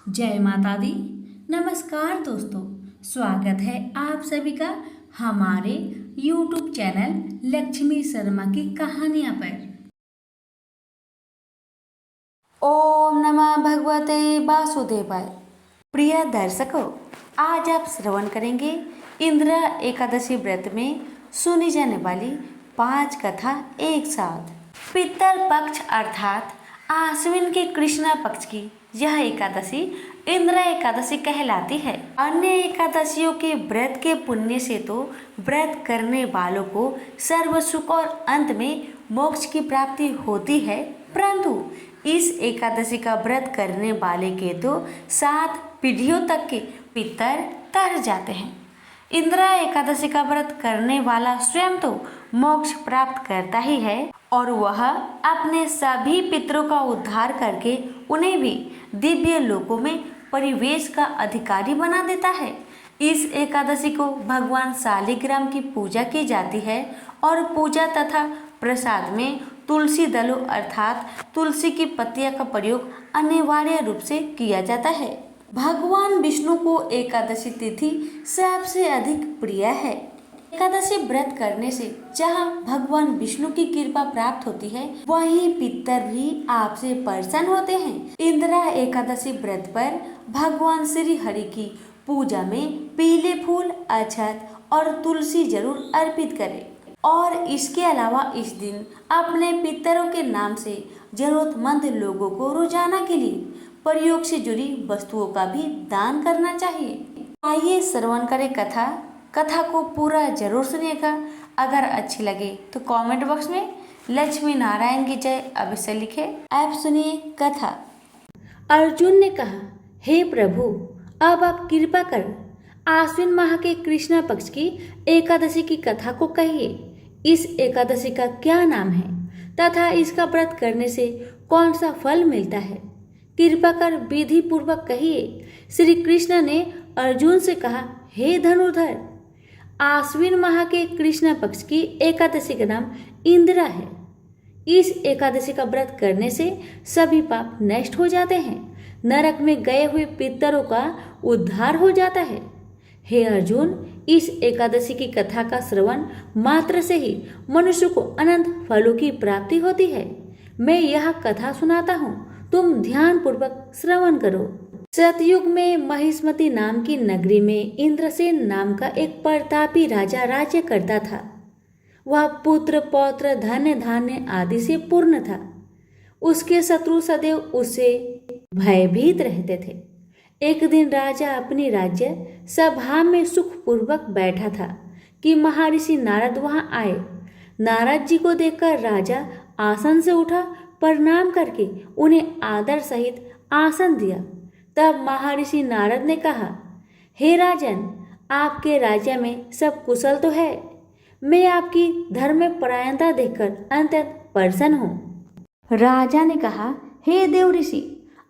जय माता दी। नमस्कार दोस्तों, स्वागत है आप सभी का हमारे YouTube चैनल लक्ष्मी शर्मा की कहानियाँ पर। ओम नमः भगवते वासुदेवाय। प्रिय दर्शकों, आज आप श्रवण करेंगे इंद्र एकादशी व्रत में सुनी जाने वाली 5 कथा एक साथ। पितर पक्ष अर्थात आश्विन के कृष्ण पक्ष की यह एकादशी इंद्र एकादशी कहलाती है। अन्य एकादशियों के व्रत के पुण्य से तो व्रत करने वालों को सर्व सुख और अंत में मोक्ष की प्राप्ति होती है, परंतु इस एकादशी का व्रत करने वाले के तो 7 पीढ़ियों तक के पितर तर जाते हैं। इंद्र एकादशी का व्रत करने वाला स्वयं तो मोक्ष प्राप्त करता ही है और वह अपने सभी पितरों का उद्धार करके उन्हें भी दिव्य लोकों में परिवेश का अधिकारी बना देता है। इस एकादशी को भगवान शालिग्राम की पूजा की जाती है और पूजा तथा प्रसाद में तुलसी दलों अर्थात तुलसी की पत्तियां का प्रयोग अनिवार्य रूप से किया जाता है। भगवान विष्णु को एकादशी तिथि सबसे अधिक प्रिय है। एकादशी व्रत करने से जहाँ भगवान विष्णु की कृपा प्राप्त होती है, वहीं पितर भी आपसे प्रसन्न होते हैं। इंद्र एकादशी व्रत पर भगवान श्री हरि की पूजा में पीले फूल, अक्षत और तुलसी जरूर अर्पित करें और इसके अलावा इस दिन अपने पितरों के नाम से जरूरतमंद लोगों को रोजाना के लिए प्रयोग से जुड़ी वस्तुओं का भी दान करना चाहिए। आइए श्रवण करें कथा को पूरा जरूर सुनिएगा। अगर अच्छी लगे तो कमेंट बॉक्स में लक्ष्मी नारायण की जय अवश्य लिखे। आप सुनिए कथा। अर्जुन ने कहा, हे प्रभु, अब आप कृपा कर आश्विन माह के कृष्ण पक्ष की एकादशी की कथा को कहिए। इस एकादशी का क्या नाम है तथा इसका व्रत करने से कौन सा फल मिलता है? कृपा कर विधि पूर्वक कहिए। श्री कृष्ण ने अर्जुन से कहा, हे धनुर्धर, आश्विन माह के कृष्ण पक्ष की एकादशी का नाम इंदिरा है। इस एकादशी का व्रत करने से सभी पाप नष्ट हो जाते हैं, नरक में गए हुए पितरों का उद्धार हो जाता है। हे अर्जुन, इस एकादशी की कथा का श्रवण मात्र से ही मनुष्य को अनंत फलों की प्राप्ति होती है। मैं यह कथा सुनाता हूँ, तुम ध्यान पूर्वक श्रवण करो। सतयुग में महिष्मती नाम की नगरी में इंद्रसेन नाम का एक प्रतापी राजा राज्य करता था। वह पुत्र पौत्र धन धान्य आदि से पूर्ण था। उसके शत्रु सदैव उससे भयभीत रहते थे। एक दिन राजा अपनी राज्य सभा में सुखपूर्वक बैठा था कि महर्षि नारद वहां आए। नारद जी को देखकर राजा आसन से उठा, प्रणाम करके उन्हें आदर सहित आसन दिया। तब महर्षि नारद ने कहा, हे राजन, आपके राज्य में सब कुशल तो है? मैं आपकी धर्म में परायणता देखकर अत्यंत प्रसन्न हूँ। राजा ने कहा, हे देव ऋषि,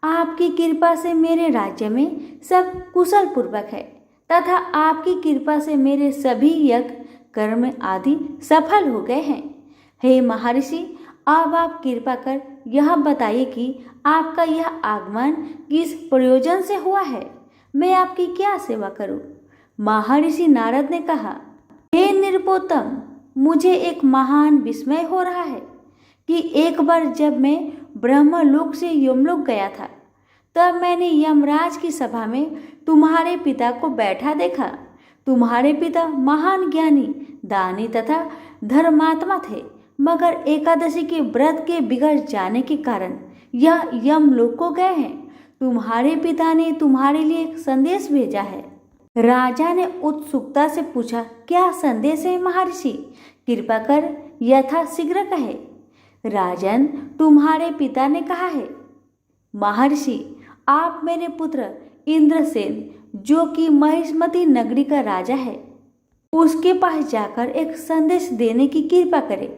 आपकी कृपा से मेरे राज्य में सब कुशल पूर्वक है तथा आपकी कृपा से मेरे सभी यज्ञ कर्म आदि सफल हो गए हैं। हे महर्षि, अब आप कृपा कर यह बताइए कि आपका यह आगमन किस प्रयोजन से हुआ है? मैं आपकी क्या सेवा करूं? महर्षि नारद ने कहा, हे निरुपोतम, मुझे एक महान विस्मय हो रहा है कि एक बार जब मैं ब्रह्मलोक से यमलोक गया था, तब मैंने यमराज की सभा में तुम्हारे पिता को बैठा देखा। तुम्हारे पिता महान ज्ञानी, दानी तथा धर्मात्मा थे, मगर एकादशी के व्रत के बिगड़ जाने के कारण यह यमलोक को गए हैं। तुम्हारे पिता ने तुम्हारे लिए एक संदेश भेजा है। राजा ने उत्सुकता से पूछा, क्या संदेश है महर्षि? कृपा कर यथाशीघ्र कहे। राजन, तुम्हारे पिता ने कहा है, महर्षि, आप मेरे पुत्र इंद्रसेन, जो कि महिष्मती नगरी का राजा है, उसके पास जाकर एक संदेश देने की कृपा करें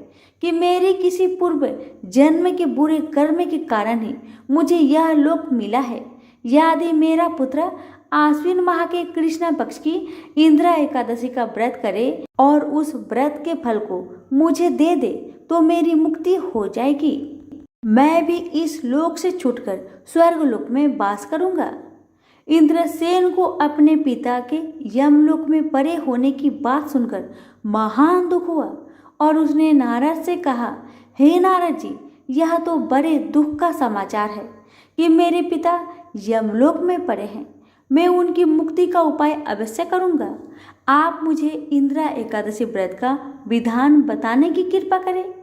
कि मेरे किसी पूर्व जन्म के बुरे कर्म के कारण ही मुझे यह लोक मिला है। यदि मेरा पुत्र आश्विन माह के कृष्ण पक्ष की इंद्र एकादशी का व्रत करे और उस व्रत के फल को मुझे दे दे तो मेरी मुक्ति हो जाएगी। मैं भी इस लोक से छूटकर स्वर्ग लोक में वास करूंगा। इंद्रसेन को अपने पिता के यमलोक में परे होने की बात सुनकर महान दुख हुआ और उसने नारद से कहा, हे नारद जी, यह तो बड़े दुख का समाचार है कि मेरे पिता यमलोक में पड़े हैं। मैं उनकी मुक्ति का उपाय अवश्य करूंगा। आप मुझे इंद्रा एकादशी व्रत का विधान बताने की कृपा करें।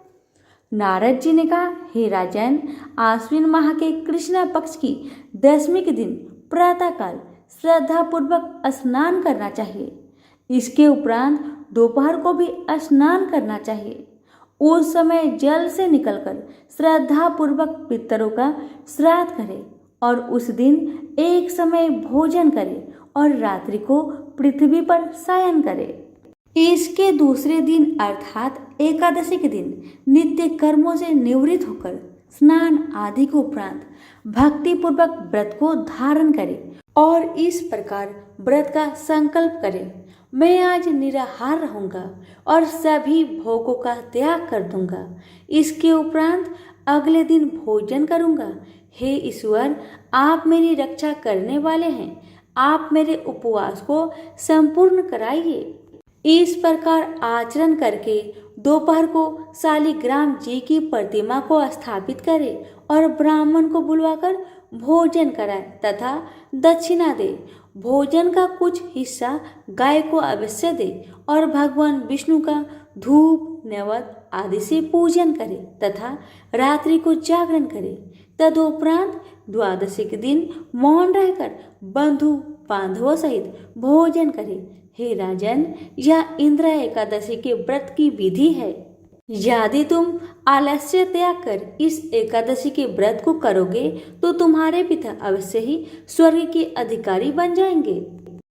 नारद जी ने कहा, हे राजन, आश्विन माह के कृष्ण पक्ष की दशमी के दिन प्रातःकाल श्रद्धापूर्वक स्नान करना चाहिए। इसके उपरांत दोपहर को भी स्नान करना चाहिए। उस समय जल से निकलकर श्रद्धापूर्वक पितरों का श्राद्ध करें और उस दिन एक समय भोजन करें और रात्रि को पृथ्वी पर शयन करें। इसके दूसरे दिन अर्थात एकादशी के दिन नित्य कर्मों से निवृत्त होकर स्नान आदि के उपरांत भक्ति पूर्वक व्रत को धारण करें और इस प्रकार व्रत का संकल्प करें, मैं आज निराहार रहूंगा और सभी भोगों का त्याग कर दूंगा। इसके उपरांत अगले दिन भोजन करूंगा। हे ईश्वर, आप मेरी रक्षा करने वाले हैं, आप मेरे उपवास को संपूर्ण कराइए। इस प्रकार आचरण करके दोपहर को शालिग्राम जी की प्रतिमा को स्थापित करें और ब्राह्मण को बुलवाकर भोजन कराए तथा दक्षिणा दे। भोजन का कुछ हिस्सा गाय को अवश्य दे और भगवान विष्णु का धूप नैवेद्य आदि से पूजन करे तथा रात्रि को जागरण करे। तदुपरांत द्वादशी के दिन मौन रहकर बंधु बांधवों सहित भोजन करे। हे राजन, यह इंद्र एकादशी के व्रत की विधि है। यदि तुम आलस्य त्याग कर इस एकादशी के व्रत को करोगे तो तुम्हारे पिता अवश्य ही स्वर्ग के अधिकारी बन जाएंगे।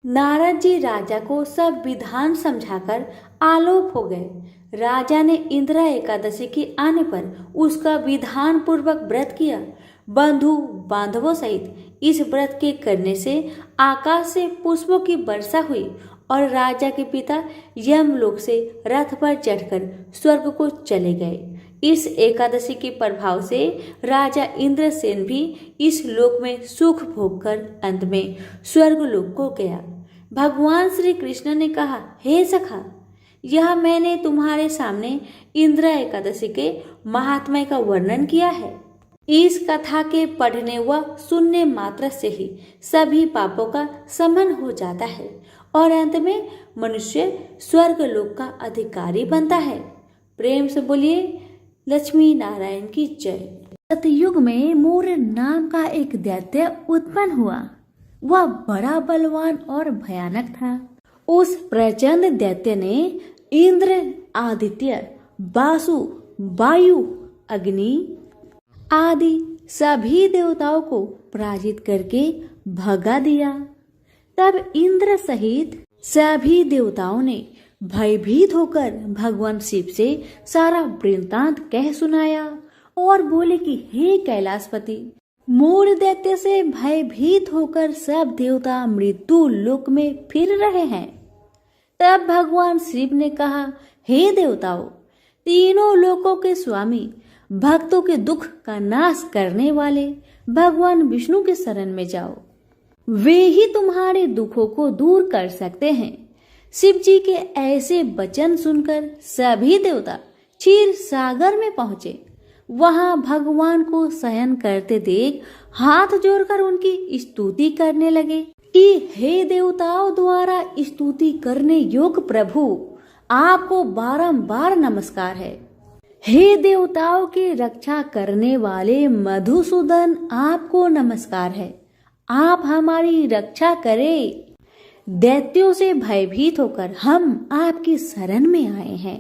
नारद जी राजा को सब विधान समझाकर आलोक हो गए। राजा ने इंद्र एकादशी के आने पर उसका विधान पूर्वक व्रत किया। बंधु बांधवों सहित इस व्रत के करने से आकाश से पुष्पों की वर्षा हुई और राजा के पिता यमलोक से रथ पर चढ़कर स्वर्ग को चले गए। इस एकादशी के प्रभाव से राजा इंद्रसेन भी इस लोक में सुख भोग कर अंत में स्वर्ग लोक को गया। भगवान श्री कृष्ण ने कहा, हे सखा, यह मैंने तुम्हारे सामने इंद्र एकादशी के महात्म्य का वर्णन किया है। इस कथा के पढ़ने व सुनने मात्र से ही सभी पापों का शमन हो जाता है और अंत में मनुष्य स्वर्ग लोक का अधिकारी बनता है। प्रेम से बोलिए लक्ष्मी नारायण की जय। सतयुग में मोर नाम का एक दैत्य उत्पन्न हुआ। वह बड़ा बलवान और भयानक था। उस प्रचंड दैत्य ने इंद्र, आदित्य, वासु, वायु, अग्नि आदि सभी देवताओं को पराजित करके भगा दिया। तब इंद्र सहित सभी देवताओं ने भयभीत होकर भगवान शिव से सारा वृत्तांत कह सुनाया और बोले कि हे कैलाशपति, मोर दैत्य से भयभीत होकर सब देवता मृत्यु लोक में फिर रहे हैं। तब भगवान शिव ने कहा, हे देवताओं, तीनों लोकों के स्वामी, भक्तों के दुख का नाश करने वाले भगवान विष्णु के शरण में जाओ। वे ही तुम्हारे दुखों को दूर कर सकते हैं। शिव जी के ऐसे वचन सुनकर सभी देवता क्षीर सागर में पहुंचे। वहां भगवान को शयन करते देख हाथ जोड़कर उनकी स्तुति करने लगे कि हे देवताओं द्वारा स्तुति करने योग्य प्रभु, आपको बारंबार नमस्कार है। हे देवताओं की रक्षा करने वाले मधुसूदन, आपको नमस्कार है। आप हमारी रक्षा करें। दैत्यों से भयभीत होकर हम आपकी शरण में आए हैं।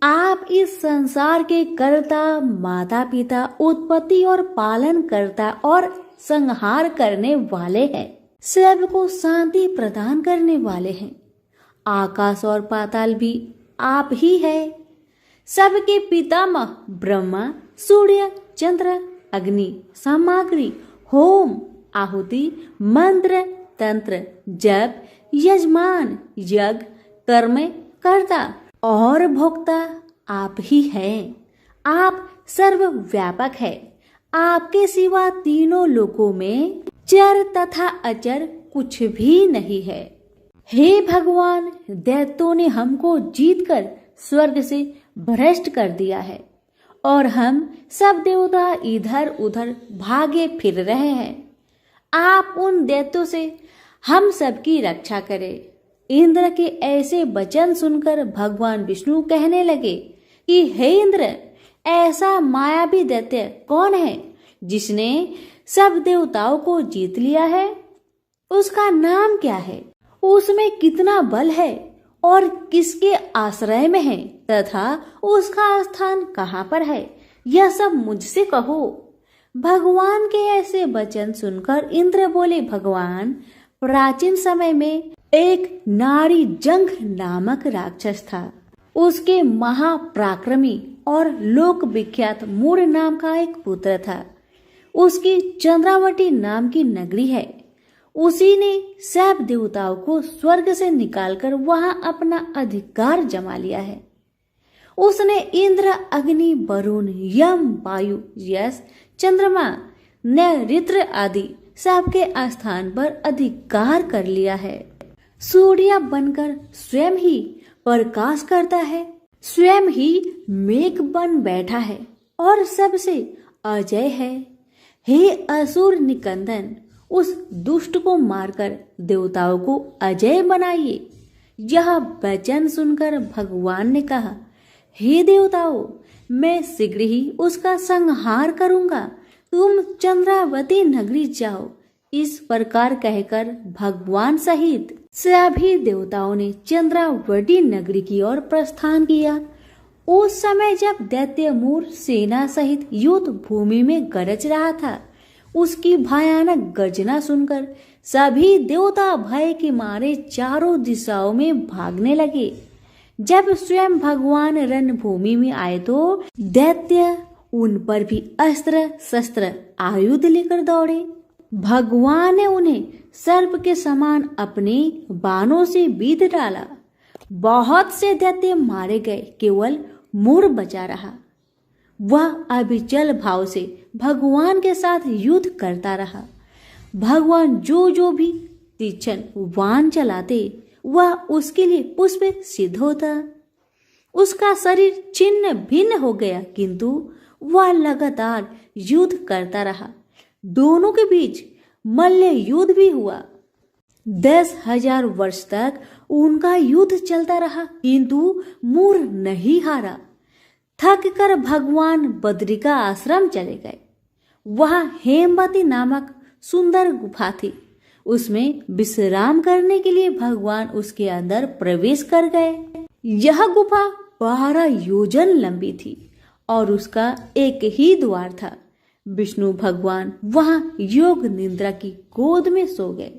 आप इस संसार के कर्ता, माता पिता, उत्पत्ति और पालन करता और संहार करने वाले हैं। सबको शांति प्रदान करने वाले हैं। आकाश और पाताल भी आप ही है। सबके पितामह ब्रह्मा, सूर्य, चंद्र, अग्नि, सामग्री, होम, आहुति, मंत्र, तंत्र, जप, यजमान, यज्ञ, कर्म कर्ता और भोक्ता आप ही हैं। आप सर्वव्यापक है। आपके सिवा तीनों लोकों में चर तथा अचर कुछ भी नहीं है। हे भगवान, दैत्यों ने हमको जीतकर स्वर्ग से भ्रष्ट कर दिया है और हम सब देवता इधर उधर भागे फिर रहे हैं। आप उन दैत्यों से हम सबकी रक्षा करें। इंद्र के ऐसे वचन सुनकर भगवान विष्णु कहने लगे कि हे इंद्र, ऐसा मायावी दैत्य कौन है जिसने सब देवताओं को जीत लिया है? उसका नाम क्या है? उसमें कितना बल है और किसके आश्रय में है तथा उसका स्थान कहाँ पर है? यह सब मुझसे कहो। भगवान के ऐसे वचन सुनकर इंद्र बोले, भगवान, प्राचीन समय में एक नारी जंघ नामक राक्षस था। उसके महापराक्रमी और लोक विख्यात मूर नाम का एक पुत्र था। उसकी चंद्रावती नाम की नगरी है। उसी ने सब देवताओं को स्वर्ग से निकालकर वहां अपना अधिकार जमा लिया है। उसने इंद्र, अग्नि, वरुण, यम, वायु, यश, चंद्रमा, नैऋत्य आदि सबके स्थान पर अधिकार कर लिया है। सूर्य बनकर स्वयं ही प्रकाश करता है, स्वयं ही मेघ बन बैठा है और सबसे अजय है। हे असुर निकंदन, उस दुष्ट को मारकर देवताओं को अजय बनाइए। यह वचन सुनकर भगवान ने कहा, हे देवताओं, मैं शीघ्र ही उसका संहार करूंगा। तुम चंद्रावती नगरी जाओ। इस प्रकार कहकर भगवान सहित सभी देवताओं ने चंद्रावती नगरी की ओर प्रस्थान किया। उस समय जब दैत्य मूर सेना सहित युद्ध भूमि में गरज रहा था, उसकी भयानक गर्जना सुनकर सभी देवता भय के मारे चारों दिशाओं में भागने लगे। जब स्वयं भगवान रणभूमि में आए तो दैत्य उन पर भी अस्त्र शस्त्र आयुध लेकर दौड़े। भगवान ने उन्हें सर्प के समान अपने बाणों से बीध डाला। बहुत से दैत्य मारे गए, केवल मूर बचा रहा। वह अविचल भाव से भगवान के साथ युद्ध करता रहा। भगवान जो भी तीक्ष्ण बाण चलाते, वह उसके लिए पुष्प सिद्ध होता। उसका शरीर छिन्न भिन्न हो गया, किंतु वह लगातार युद्ध करता रहा। दोनों के बीच मल्ल युद्ध भी हुआ। 10,000 वर्ष तक उनका युद्ध चलता रहा, किंतु मूर नहीं हारा। थक कर भगवान बद्रिका आश्रम चले गए। वहां हेमवती नामक सुंदर गुफा थी। उसमें विश्राम करने के लिए भगवान उसके अंदर प्रवेश कर गए। यह गुफा 12 योजन लंबी थी और उसका एक ही द्वार था। विष्णु भगवान वहां योग निद्रा की गोद में सो गए।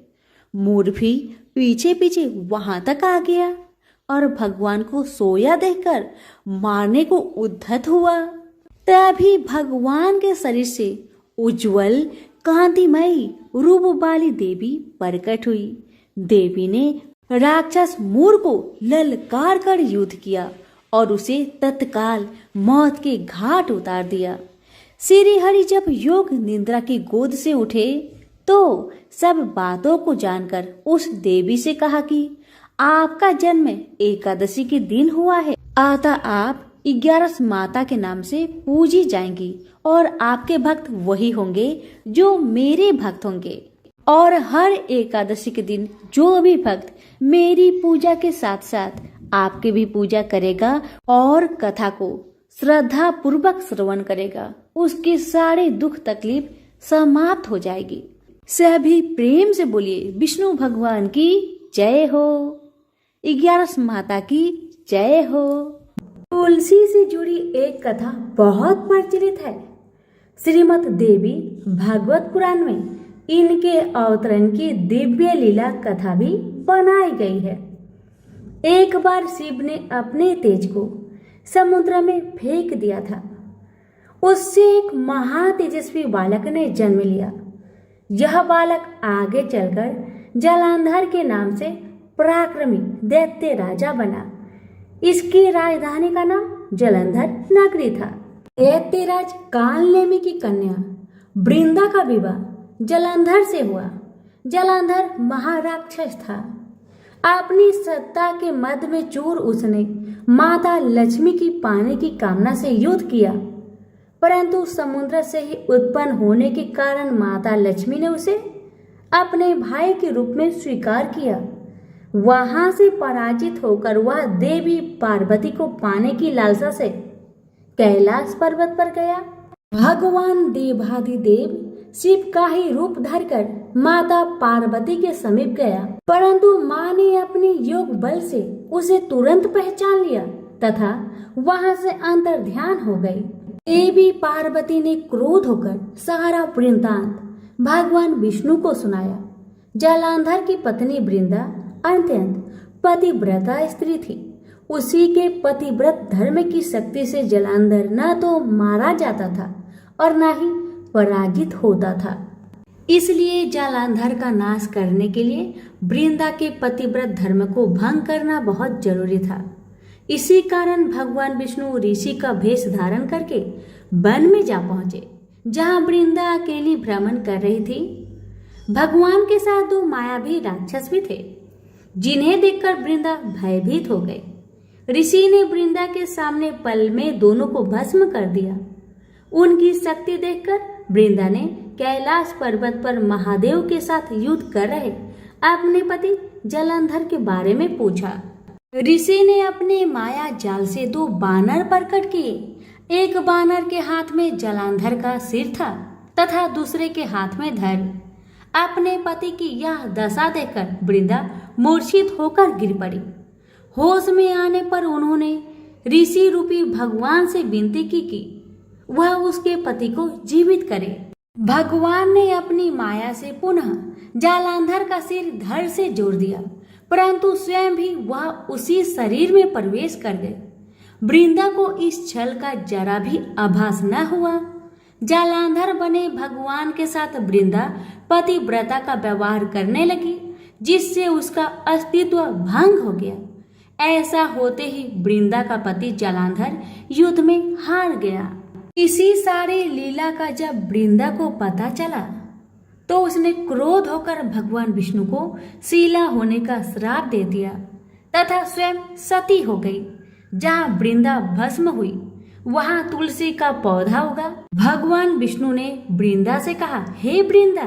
मूर भी पीछे पीछे वहां तक आ गया और भगवान को सोया देखकर मारने को उद्धत हुआ। तभी भगवान के शरीर से उज्जवल कांतिमयी रूप वाली देवी प्रकट हुई। देवी ने राक्षस मूर को ललकार कर युद्ध किया और उसे तत्काल मौत के घाट उतार दिया। श्री हरि जब योग निद्रा की गोद से उठे तो सब बातों को जानकर उस देवी से कहा कि आपका जन्म एकादशी के दिन हुआ है, अतः आप 11 माता के नाम से पूजी जाएंगी और आपके भक्त वही होंगे जो मेरे भक्त होंगे। और हर एकादशी के दिन जो भी भक्त मेरी पूजा के साथ साथ आपके भी पूजा करेगा और कथा को श्रद्धा पूर्वक श्रवण करेगा, उसके सारे दुख तकलीफ समाप्त हो जाएगी। सभी प्रेम से बोलिए विष्णु भगवान की जय हो, 11 माता की जय हो। तुलसी से जुड़ी एक कथा बहुत प्रचलित है। श्रीमद् देवी भागवत पुराण में इनके अवतरण की दिव्य लीला कथा भी बनाई गई है। एक बार शिव ने अपने तेज को समुद्र में फेंक दिया था। उससे एक महातेजस्वी बालक ने जन्म लिया। यह बालक आगे चलकर जलंधर के नाम से पराक्रमी दैत्य राजा बना। इसकी राजधानी का नाम जलंधर नगरी था। दैत्यराज कालनेमि की कन्या वृंदा का विवाह जलंधर से हुआ। जलंधर महाराक्षस था। अपनी सत्ता के मद में चूर उसने माता लक्ष्मी की पाने की कामना से युद्ध किया, परंतु समुद्र से ही उत्पन्न होने के कारण माता लक्ष्मी ने उसे अपने भाई के रूप में स्वीकार किया। वहां से पराजित होकर वह देवी पार्वती को पाने की लालसा से कैलाश पर्वत पर गया। भगवान देवाधिदेव शिव का ही रूप धरकर माता पार्वती के समीप गया, परंतु मां ने अपने योग बल से उसे तुरंत पहचान लिया तथा वहां से अंतर्ध्यान हो गई। देवी पार्वती ने क्रोध होकर सारा वृत्तांत भगवान विष्णु को सुनाया। जलंधर की पत्नी वृंदा अत्यंत पतिव्रता स्त्री थी। उसी के पतिव्रत धर्म की शक्ति से जलंधर न तो मारा जाता था और न ही पराजित होता था। इसलिए जलंधर का नाश करने के लिए वृंदा के पतिव्रत धर्म को भंग करना बहुत जरूरी था। इसी कारण भगवान विष्णु ऋषि का भेष धारण करके वन में जा पहुंचे, जहां वृंदा अकेली भ्रमण कर रही थी। भगवान के साथ दो मायावी राक्षस भी थे, जिन्हें देखकर वृंदा भयभीत हो गई। ऋषि ने वृंदा के सामने पल में दोनों को भस्म कर दिया। उनकी शक्ति देखकर वृंदा ने कैलाश पर्वत पर महादेव के साथ युद्ध कर रहे अपने पति जलंधर के बारे में पूछा। ऋषि ने अपने माया जाल से दो बानर प्रकट किए। एक बानर के हाथ में जलंधर का सिर था तथा दूसरे के हाथ में धड़। अपने पति की यह दशा देखकर वृंदा मूर्छित होकर गिर पड़ी। होश में आने पर उन्होंने ऋषि रूपी भगवान से विनती की कि वह उसके पति को जीवित करे। भगवान ने अपनी माया से पुनः जलंधर का सिर धड़ से जोड़ दिया, परंतु स्वयं भी वह उसी शरीर में प्रवेश कर गए। वृंदा को इस छल का जरा भी आभास न हुआ। जलंधर बने भगवान के साथ वृंदा पतिव्रता का व्यवहार करने लगी, जिससे उसका अस्तित्व भंग हो गया। ऐसा होते ही वृंदा का पति जलंधर युद्ध में हार गया। इसी सारी लीला का जब वृंदा को पता चला तो उसने क्रोध होकर भगवान विष्णु को शीला होने का श्राप दे दिया तथा स्वयं सती हो गई। जहाँ वृंदा भस्म हुई वहां तुलसी का पौधा उगा। भगवान विष्णु ने वृंदा से कहा, हे वृंदा,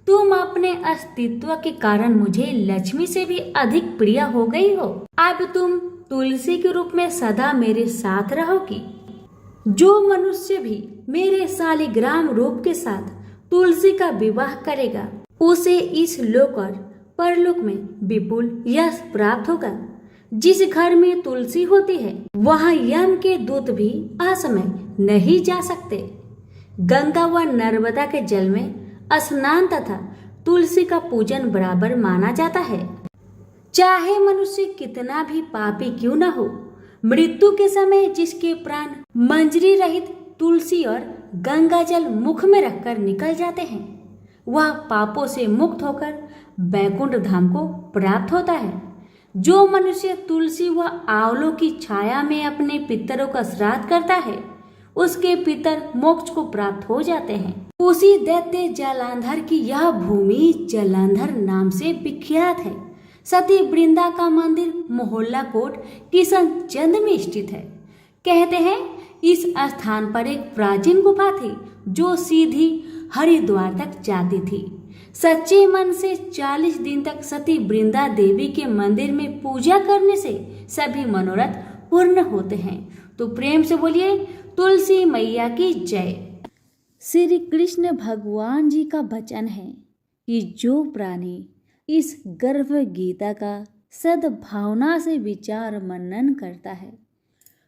तुम अपने अस्तित्व के कारण मुझे लक्ष्मी से भी अधिक प्रिय हो गई हो। अब तुम तुलसी के रूप में सदा मेरे साथ रहोगी। जो मनुष्य भी मेरे शालिग्राम रूप के साथ तुलसी का विवाह करेगा उसे इस लोक और परलोक में विपुल यश प्राप्त होगा। जिस घर में तुलसी होती है वहां यम के दूत भी असमय नहीं जा सकते। गंगा व नर्मदा के जल में स्नान तथा तुलसी का पूजन बराबर माना जाता है। चाहे मनुष्य कितना भी पापी क्यों न हो, मृत्यु के समय जिसके प्राण मंजरी रहित तुलसी और गंगा जल मुख में रखकर निकल जाते हैं, वह पापों से मुक्त होकर बैकुंठ धाम को प्राप्त होता है। जो मनुष्य तुलसी व आंवलों की छाया में अपने पितरों का श्राद्ध करता है उसके पितर मोक्ष को प्राप्त हो जाते हैं। उसी दैत्य जलंधर की यह भूमि जलंधर नाम से विख्यात है। सती वृंदा का मंदिर मोहल्ला कोट किशनचंद में स्थित है। कहते हैं इस स्थान पर एक प्राचीन गुफा थी जो सीधी हरिद्वार तक जाती थी। सच्चे मन से 40 दिन तक सती वृंदा देवी के मंदिर में पूजा करने से सभी मनोरथ पूर्ण होते हैं। तो प्रेम से बोलिए तुलसी मैया की जय। श्री कृष्ण भगवान जी का वचन है कि जो प्राणी इस गर्भ गीता का सद्भावना से विचार मनन करता है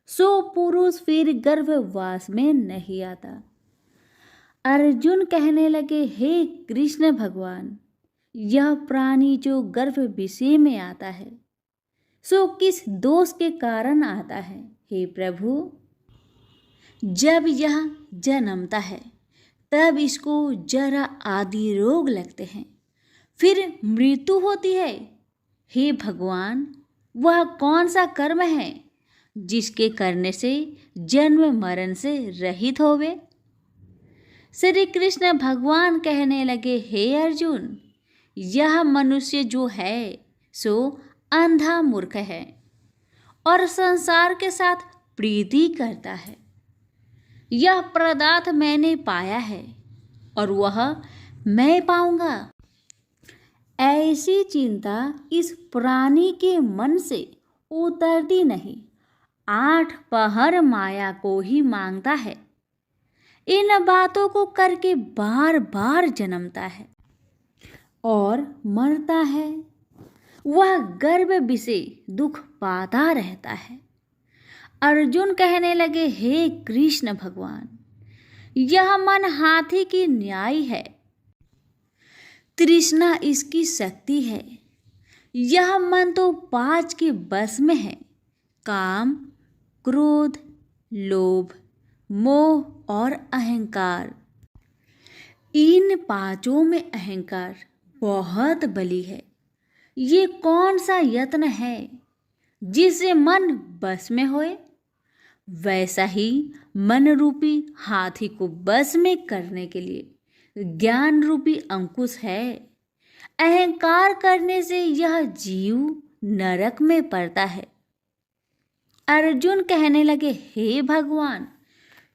सो पुरुष फिर गर्भवास में नहीं आता। अर्जुन कहने लगे, हे कृष्ण भगवान, यह प्राणी जो गर्भ विषय में आता है सो किस दोष के कारण आता है? हे प्रभु, जब यह जन्मता है तब इसको जरा आदि रोग लगते हैं, फिर मृत्यु होती है। हे भगवान, वह कौन सा कर्म है जिसके करने से जन्म मरण से रहित होवे? श्री कृष्ण भगवान कहने लगे, हे अर्जुन, यह मनुष्य जो है सो अंधा मूर्ख है और संसार के साथ प्रीति करता है। यह पदार्थ मैंने पाया है और वह मैं पाऊंगा, ऐसी चिंता इस प्राणी के मन से उतरती नहीं। 8 पहर माया को ही मांगता है, इन बातों को करके बार बार जन्मता है और मरता है। वह गर्भ विषय दुख पाता रहता है। अर्जुन कहने लगे, हे कृष्ण भगवान, यह मन हाथी की न्याय है, तृष्णा इसकी शक्ति है। यह मन तो 5 के बस में है, काम, क्रोध, लोभ, मोह और अहंकार। इन 5 में अहंकार बहुत बली है। ये कौन सा यत्न है जिससे मन बस में होए? वैसा ही मन रूपी हाथी को बस में करने के लिए ज्ञान रूपी अंकुश है। अहंकार करने से यह जीव नरक में पड़ता है। अर्जुन कहने लगे, हे भगवान,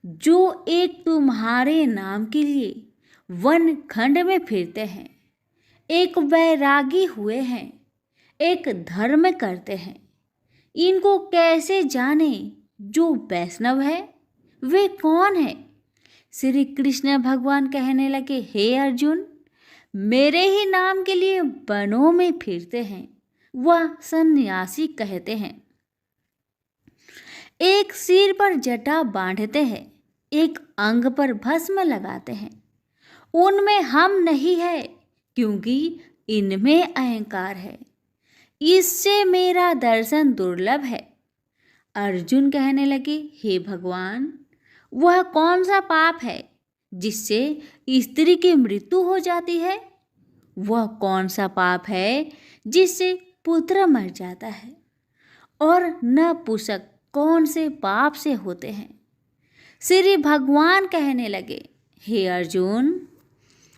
जो एक तुम्हारे नाम के लिए वन खंड में फिरते हैं, एक वैरागी हुए हैं, एक धर्म करते हैं, इनको कैसे जाने? जो वैष्णव है वे कौन है? श्री कृष्ण भगवान कहने लगे, हे अर्जुन, मेरे ही नाम के लिए वनों में फिरते हैं, वह सन्यासी कहते हैं। एक सिर पर जटा बांधते हैं, एक अंग पर भस्म लगाते हैं। उनमें हम नहीं है, क्योंकि इनमें अहंकार है। इससे मेरा दर्शन दुर्लभ है। अर्जुन कहने लगे, हे भगवान, वह कौन सा पाप है जिससे स्त्री की मृत्यु हो जाती है? वह कौन सा पाप है जिससे पुत्र मर जाता है? और नपुंसक कौन से पाप से होते हैं? श्री भगवान कहने लगे, हे अर्जुन,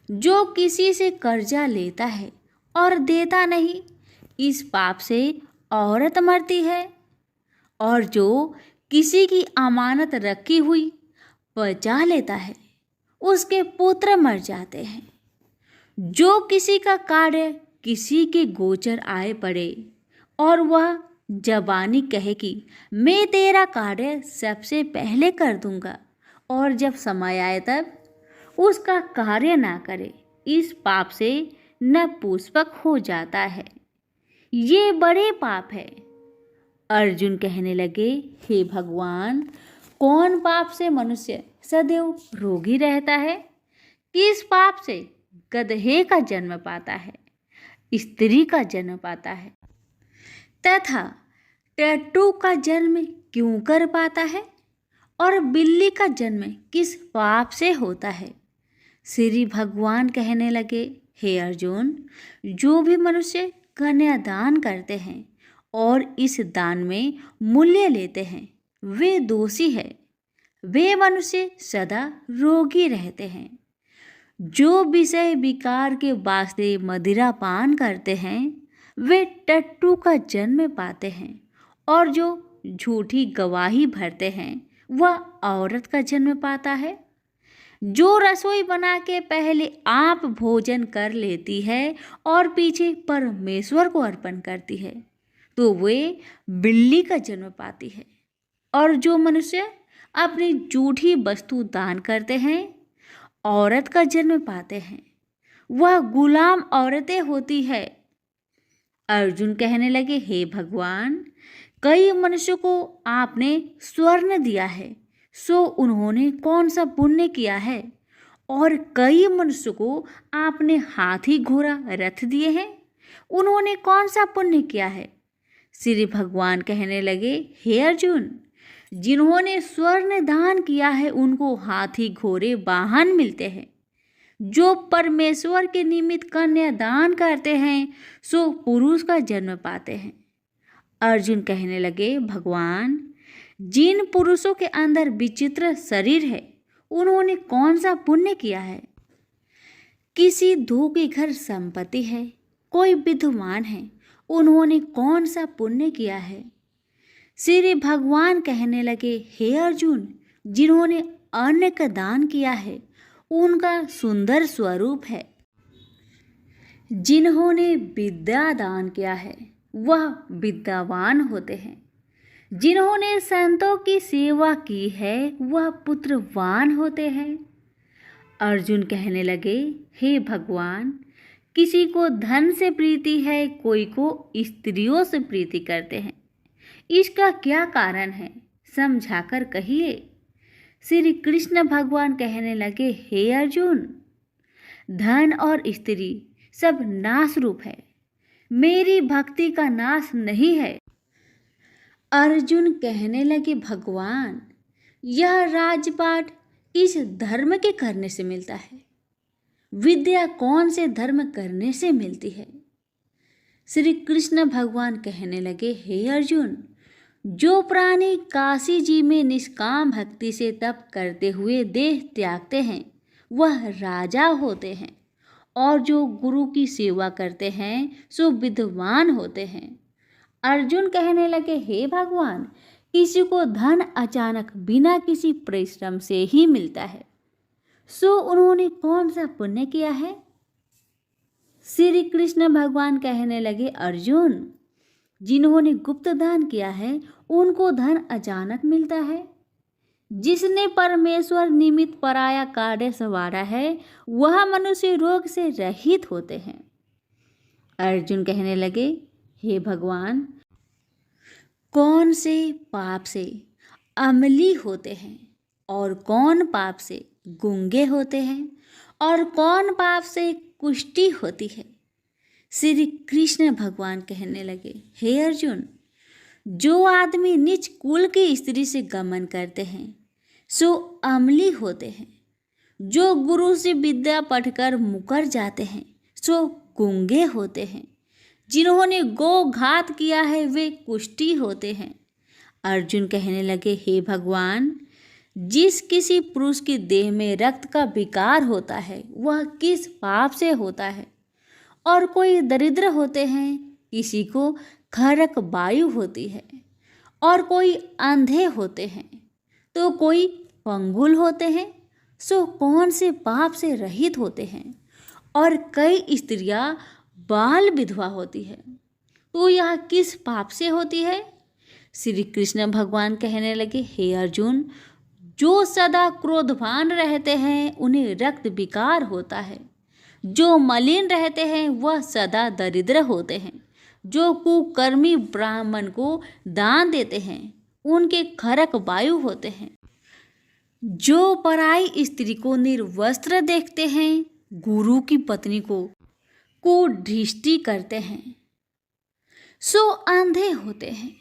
जो किसी से कर्जा लेता है और देता नहीं, इस पाप से औरत मरती है। और जो किसी की अमानत रखी हुई बचा लेता है, उसके पुत्र मर जाते हैं। जो किसी का कार्य किसी के गोचर आए पड़े और वह जबानी कहे कि मैं तेरा कार्य सबसे पहले कर दूंगा, और जब समय आए तब उसका कार्य ना करे, इस पाप से नपुंसक हो जाता है। ये बड़े पाप है। अर्जुन कहने लगे, हे भगवान, कौन पाप से मनुष्य सदैव रोगी रहता है? किस पाप से गधे का जन्म पाता है, स्त्री का जन्म पाता है, तथा टट्टू का जन्म क्यों कर पाता है? और बिल्ली का जन्म किस पाप से होता है? श्री भगवान कहने लगे, हे अर्जुन, जो भी मनुष्य कन्यादान करते हैं और इस दान में मूल्य लेते हैं, वे दोषी है। वे मनुष्य सदा रोगी रहते हैं। जो विषय विकार के वास्ते मदिरा पान करते हैं, वे टट्टू का जन्म पाते हैं। और जो झूठी गवाही भरते हैं, वह औरत का जन्म पाता है। जो रसोई बना के पहले आप भोजन कर लेती है और पीछे परमेश्वर को अर्पण करती है, तो वे बिल्ली का जन्म पाती है। और जो मनुष्य अपनी झूठी वस्तु दान करते हैं, औरत का जन्म पाते हैं। वह गुलाम औरतें होती है। अर्जुन कहने लगे, हे भगवान, कई मनुष्यों को आपने स्वर्ण दिया है, सो उन्होंने कौन सा पुण्य किया है? और कई मनुष्यों को आपने हाथी घोड़ा रथ दिए हैं, उन्होंने कौन सा पुण्य किया है? श्री भगवान कहने लगे, हे अर्जुन, जिन्होंने स्वर्ण दान किया है उनको हाथी घोड़े वाहन मिलते हैं। जो परमेश्वर के निमित्त कन्यादान करते हैं, सो पुरुष का जन्म पाते हैं। अर्जुन कहने लगे, भगवान, जिन पुरुषों के अंदर विचित्र शरीर है, उन्होंने कौन सा पुण्य किया है? किसी दो के घर संपत्ति है, कोई विद्वान है, उन्होंने कौन सा पुण्य किया है? श्री भगवान कहने लगे, हे अर्जुन, जिन्होंने अन्न का दान किया है उनका सुंदर स्वरूप है। जिन्होंने विद्या दान किया है वह विद्यावान होते हैं। जिन्होंने संतों की सेवा की है वह पुत्रवान होते हैं। अर्जुन कहने लगे, हे भगवान, किसी को धन से प्रीति है, कोई को स्त्रियों से प्रीति करते हैं। इसका क्या कारण है, समझाकर कहिए। श्री कृष्ण भगवान कहने लगे, हे अर्जुन, धन और स्त्री सब नाश रूप है, मेरी भक्ति का नाश नहीं है। अर्जुन कहने लगे, भगवान, यह राजपाट इस धर्म के करने से मिलता है, विद्या कौन से धर्म करने से मिलती है? श्री कृष्ण भगवान कहने लगे, हे अर्जुन, जो प्राणी काशी जी में निष्काम भक्ति से तप करते हुए देह त्यागते हैं वह राजा होते हैं, और जो गुरु की सेवा करते हैं सो विद्वान होते हैं। अर्जुन कहने लगे, हे भगवान, किसी को धन अचानक बिना किसी परिश्रम से ही मिलता है, सो उन्होंने कौन सा पुण्य किया है? श्री कृष्ण भगवान कहने लगे, अर्जुन, जिन्होंने गुप्त दान किया है उनको धन अचानक मिलता है। जिसने परमेश्वर निमित्त पराया कार्य संवारा है वह मनुष्य रोग से रहित होते हैं। अर्जुन कहने लगे, हे भगवान, कौन से पाप से अमली होते हैं और कौन पाप से गूंगे होते हैं और कौन पाप से कुष्ठी होती है? श्री कृष्ण भगवान कहने लगे, हे अर्जुन, जो आदमी नीच कुल की स्त्री से गमन करते हैं सो अमली होते हैं। जो गुरु से विद्या पढ़कर मुकर जाते हैं सो गूंगे होते हैं। जिन्होंने गो घात किया है वे कुष्ठी होते हैं। अर्जुन कहने लगे, हे भगवान, जिस किसी पुरुष की देह में रक्त का विकार होता है वह किस पाप से होता है? और कोई दरिद्र होते हैं, किसी को खरक वायु होती है, और कोई अंधे होते हैं, तो कोई पंगुल होते हैं, सो कौन से पाप से रहित होते हैं? और कई स्त्रियां बाल विधवा होती है, तो यह किस पाप से होती है? श्री कृष्ण भगवान कहने लगे, हे अर्जुन, जो सदा क्रोधवान रहते हैं उन्हें रक्त विकार होता है। जो मलिन रहते हैं वह सदा दरिद्र होते हैं। जो कुकर्मी ब्राह्मण को दान देते हैं उनके खरक वायु होते हैं। जो पराई स्त्री को निर्वस्त्र देखते हैं, गुरु की पत्नी को दृष्टि करते हैं, सो अंधे होते हैं।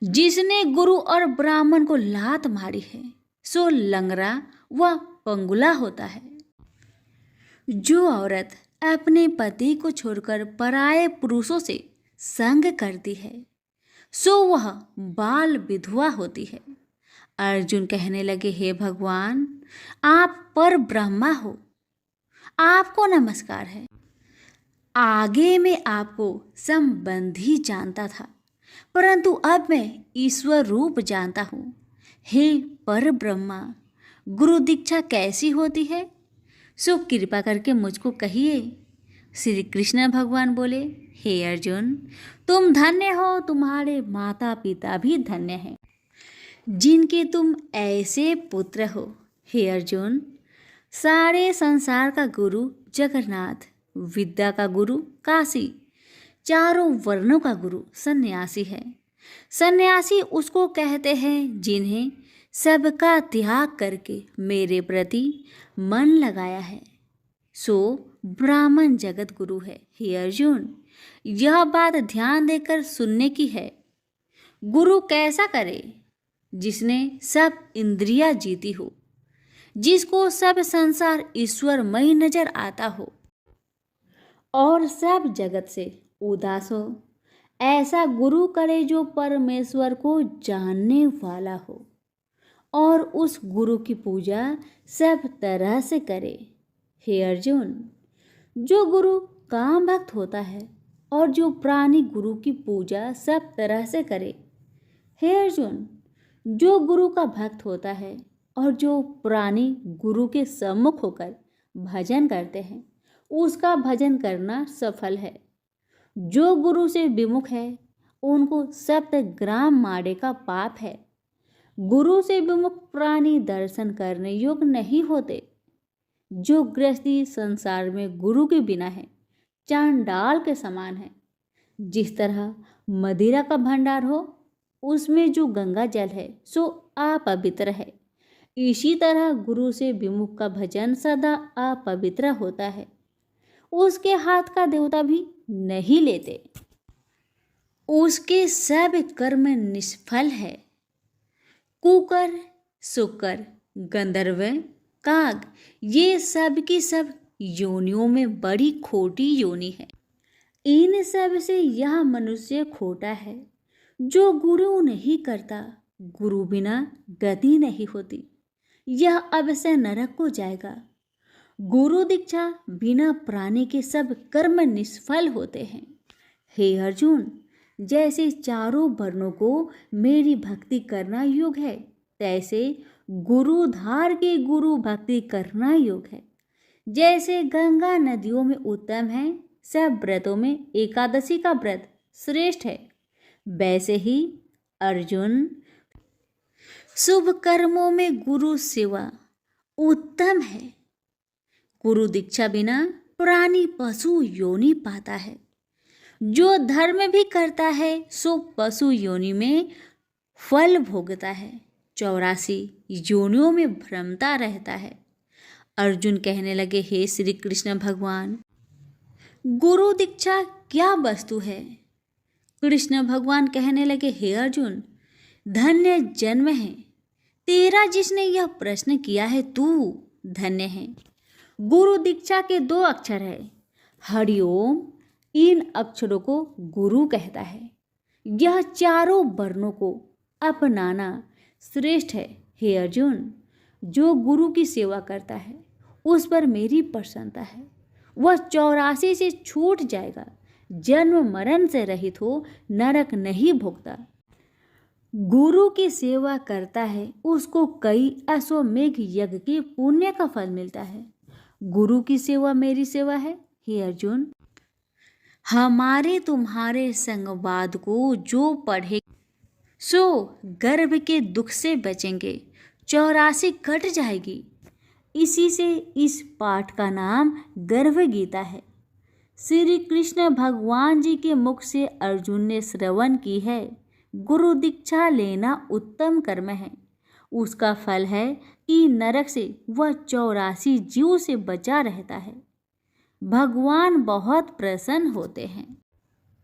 जिसने गुरु और ब्राह्मण को लात मारी है सो लंगड़ा व पंगुला होता है। जो औरत अपने पति को छोड़कर पराये पुरुषों से संग करती है सो वह बाल विधवा होती है। अर्जुन कहने लगे, हे भगवान, आप पर ब्रह्मा हो, आपको नमस्कार है। आगे मैं आपको संबंधी जानता था, परंतु अब मैं ईश्वर रूप जानता हूँ। हे पर ब्रह्मा, गुरु दीक्षा कैसी होती है, सो कृपा करके मुझको कहिए। श्री कृष्ण भगवान बोले, हे अर्जुन, तुम धन्य हो, तुम्हारे माता पिता भी धन्य हैं जिनके तुम ऐसे पुत्र हो। हे अर्जुन, सारे संसार का गुरु जगन्नाथ, विद्या का गुरु काशी, चारों वर्णों का गुरु सन्यासी है। सन्यासी उसको कहते हैं जिन्हें सबका त्याग करके मेरे प्रति मन लगाया है, सो ब्राह्मण जगत गुरु है। हे अर्जुन, यह बात ध्यान देकर सुनने की है। गुरु कैसा करे? जिसने सब इंद्रियां जीती हो, जिसको सब संसार ईश्वरमय नजर आता हो और सब जगत से उदास हो। ऐसा गुरु करे जो परमेश्वर को जानने वाला हो और उस गुरु की पूजा सब तरह से करे। हे अर्जुन, जो गुरु काम भक्त होता है और जो प्राणी गुरु की पूजा सब तरह से करे। हे अर्जुन, जो गुरु का भक्त होता है और जो प्राणी गुरु के सम्मुख होकर भजन करते हैं, उसका भजन करना सफल है। जो गुरु से विमुख है, उनको 7 ग्राम माड़े का पाप है। गुरु से विमुख प्राणी दर्शन करने योग्य नहीं होते। जो गृहस्थी संसार में गुरु के बिना है, चांडाल के समान है। जिस तरह मदिरा का भंडार हो, उसमें जो गंगा जल है सो अपवित्र है, इसी तरह गुरु से विमुख का भजन सदा अपवित्र होता है। उसके हाथ का देवता भी नहीं लेते, उसके सब कर्म निष्फल है। कुकर, शुकर, गंधर्व, काग, ये सब की सब योनियों में बड़ी खोटी योनि है। इन सब से यह मनुष्य खोटा है। जो गुरु नहीं करता, गुरु बिना गति नहीं होती, यह अवश्य नरक को जाएगा। गुरु दीक्षा बिना प्राणी के सब कर्म निष्फल होते हैं। हे अर्जुन, जैसे चारों वर्णों को मेरी भक्ति करना योग्य है, तैसे गुरुधार के गुरु भक्ति करना योग्य है। जैसे गंगा नदियों में उत्तम है, सब व्रतों में एकादशी का व्रत श्रेष्ठ है, वैसे ही अर्जुन, शुभ कर्मों में गुरु सेवा उत्तम है। गुरु दीक्षा बिना प्राणी पशु योनि पाता है। जो धर्म भी करता है सो पशु योनि में फल भोगता है, 84 योनियों में भ्रमता रहता है। अर्जुन कहने लगे, हे श्री कृष्ण भगवान, गुरु दीक्षा क्या वस्तु है? कृष्ण भगवान कहने लगे, हे अर्जुन, धन्य जन्म है तेरा जिसने यह प्रश्न किया है, तू धन्य है। गुरु दीक्षा के 2 अक्षर है, हरिओम। इन अक्षरों को गुरु कहता है। यह चारों वर्णों को अपनाना श्रेष्ठ है। हे अर्जुन, जो गुरु की सेवा करता है उस पर मेरी प्रसन्नता है। वह 84 से छूट जाएगा, जन्म मरण से रहित हो नरक नहीं भोगता। गुरु की सेवा करता है, उसको कई अश्वमेघ यज्ञ के पुण्य का फल मिलता है। गुरु की सेवा मेरी सेवा है। हे अर्जुन, हमारे तुम्हारे संवाद को जो पढ़े सो गर्भ के दुख से बचेंगे, 84 कट जाएगी। इसी से इस पाठ का नाम गर्भ गीता है। श्री कृष्ण भगवान जी के मुख से अर्जुन ने श्रवण की है। गुरु दीक्षा लेना उत्तम कर्म है। उसका फल है कि नरक से वह 84 जीव से बचा रहता है। भगवान बहुत प्रसन्न होते हैं।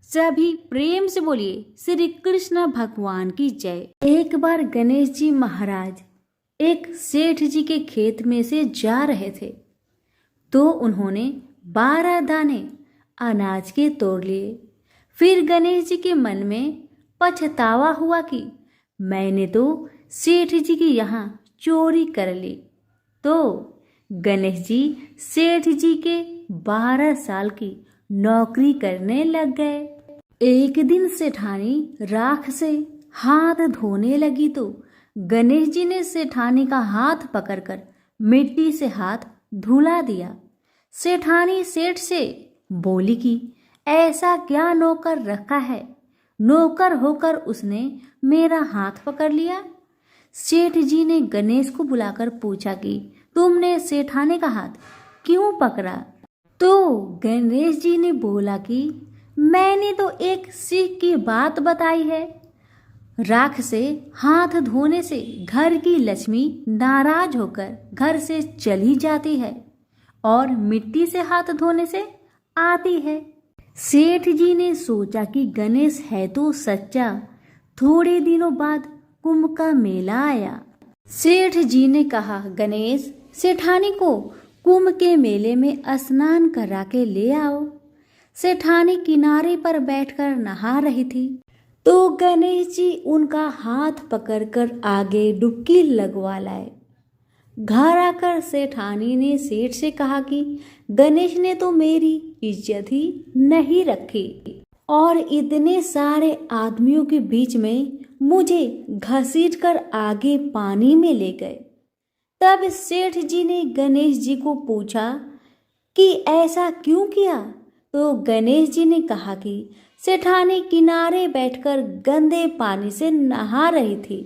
सभी प्रेम से बोलिए श्री कृष्ण भगवान की जय। एक बार गणेश जी महाराज एक सेठ जी के खेत में से जा रहे थे, तो उन्होंने 12 दाने अनाज के तोड़ लिए। फिर गणेश जी के मन में पछतावा हुआ कि मैंने तो सेठ जी के यहाँ चोरी कर ली। तो गणेश जी सेठ जी के 12 साल की नौकरी करने लग गए। एक दिन सेठानी राख से हाथ धोने लगी तो गणेश जी ने सेठानी का हाथ पकड़कर मिट्टी से हाथ धुला दिया। सेठानी सेठ से बोली कि ऐसा क्या नौकर रखा है, नौकर होकर उसने मेरा हाथ पकड़ लिया। सेठ जी ने गणेश को बुलाकर पूछा कि तुमने सेठानी का हाथ क्यों पकड़ा? तो गणेश जी ने बोला कि मैंने तो एक सीख की बात बताई है। राख से हाथ धोने से घर की लक्ष्मी नाराज होकर घर से चली जाती है और मिट्टी से हाथ धोने से आती है। सेठ जी ने सोचा कि गणेश है तो सच्चा। थोड़े दिनों बाद कुंभ का मेला आया। सेठ जी ने कहा, गणेश सेठानी को कुंभ के मेले में स्नान करा के ले आओ। सेठानी किनारे पर बैठकर नहा रही थी, तो गणेश जी उनका हाथ पकड़कर आगे डुबकी लगवा लाए। घर आकर सेठानी ने सेठ से कहा कि गणेश ने तो मेरी इज्जत ही नहीं रखी और इतने सारे आदमियों के बीच में मुझे घसीटकर आगे पानी में ले गए। तब सेठ जी ने गणेश जी को पूछा कि ऐसा क्यों किया? तो गणेश जी ने कहा कि सेठानी किनारे बैठकर गंदे पानी से नहा रही थी,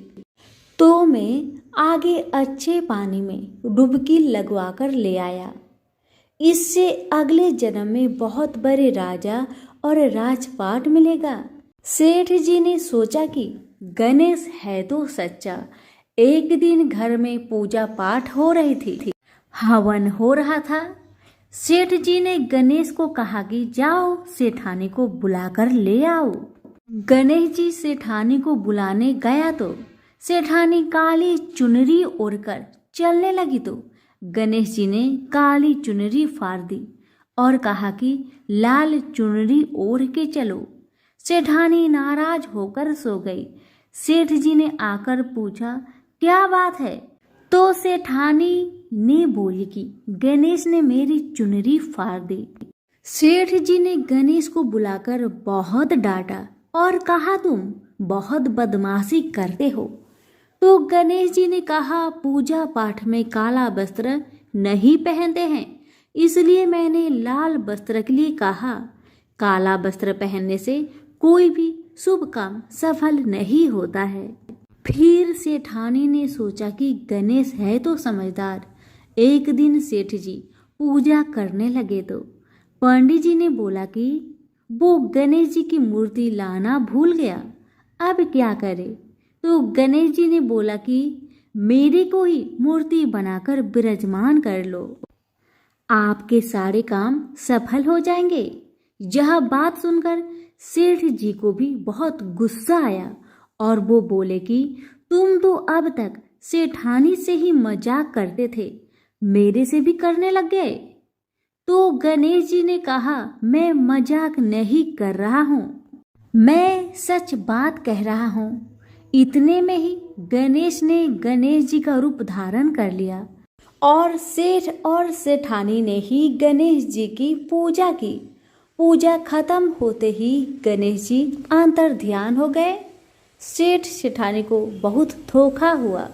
तो मैं आगे अच्छे पानी में डुबकी लगवाकर ले आया। इससे अगले जन्म में बहुत बड़े राजा और राजपाट मिलेगा। सेठ जी ने सोचा कि गणेश है तो सच्चा। एक दिन घर में पूजा पाठ हो रही थी, हवन हो रहा था। सेठ जी ने गणेश को कहा कि जाओ सेठानी को बुलाकर ले आओ। गणेश जी सेठानी को बुलाने गया तो सेठानी काली चुनरी ओढ़कर चलने लगी, तो गणेश जी ने काली चुनरी फाड़ दी और कहा कि लाल चुनरी ओढ़ के चलो। सेठानी नाराज होकर सो गई। सेठ जी ने आकर पूछा क्या बात है? तो सेठानी ने बोली कि गणेश ने मेरी चुनरी फाड़ दी। सेठ जी ने गणेश को बुलाकर बहुत डांटा और कहा तुम बहुत बदमाशी करते हो। तो गणेश जी ने कहा पूजा पाठ में काला वस्त्र नहीं पहनते हैं, इसलिए मैंने लाल वस्त्र के लिए कहा। काला वस्त्र पहनने से कोई भी शुभ काम सफल नहीं होता है। फिर सेठानी ने सोचा कि गणेश है तो समझदार। एक दिन सेठ जी पूजा करने लगे तो पंडित जी ने बोला कि वो गणेश जी की मूर्ति लाना भूल गया, अब क्या करे? तो गणेश जी ने बोला कि मेरी को ही मूर्ति बनाकर विराजमान कर लो, आपके सारे काम सफल हो जाएंगे। यह बात सुनकर सेठ जी को भी बहुत गुस्सा आया और वो बोले कि तुम तो अब तक सेठानी से ही मजाक करते थे, मेरे से भी करने लग गए। तो गणेश जी ने कहा मैं मजाक नहीं कर रहा हूँ, मैं सच बात कह रहा हूँ। इतने में ही गणेश ने गणेश जी का रूप धारण कर लिया और सेठ और सेठानी ने ही गणेश जी की पूजा की। पूजा खत्म होते ही गणेश जी अंतर ध्यान हो गए। सेठ सेठानी को बहुत धोखा हुआ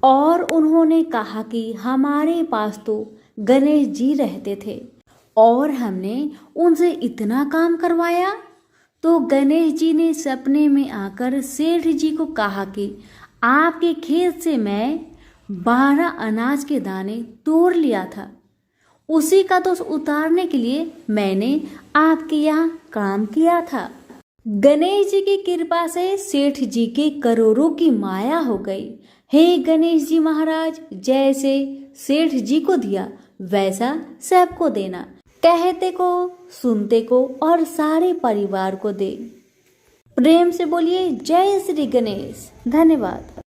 और उन्होंने कहा कि हमारे पास तो गणेश जी रहते थे और हमने उनसे इतना काम करवाया। तो गणेश जी ने सपने में आकर सेठ जी को कहा कि आपके खेत से मैं 12 अनाज के दाने तोड़ लिया था, उसी का दोष उतारने के लिए मैंने आपके यहाँ काम किया था। गणेश जी की कृपा से सेठ जी के करोड़ों की माया हो गई। हे गणेश जी महाराज, जैसे सेठ जी को दिया वैसा सबको देना, कहते को सुनते को और सारे परिवार को दे। प्रेम से बोलिए जय श्री गणेश। धन्यवाद।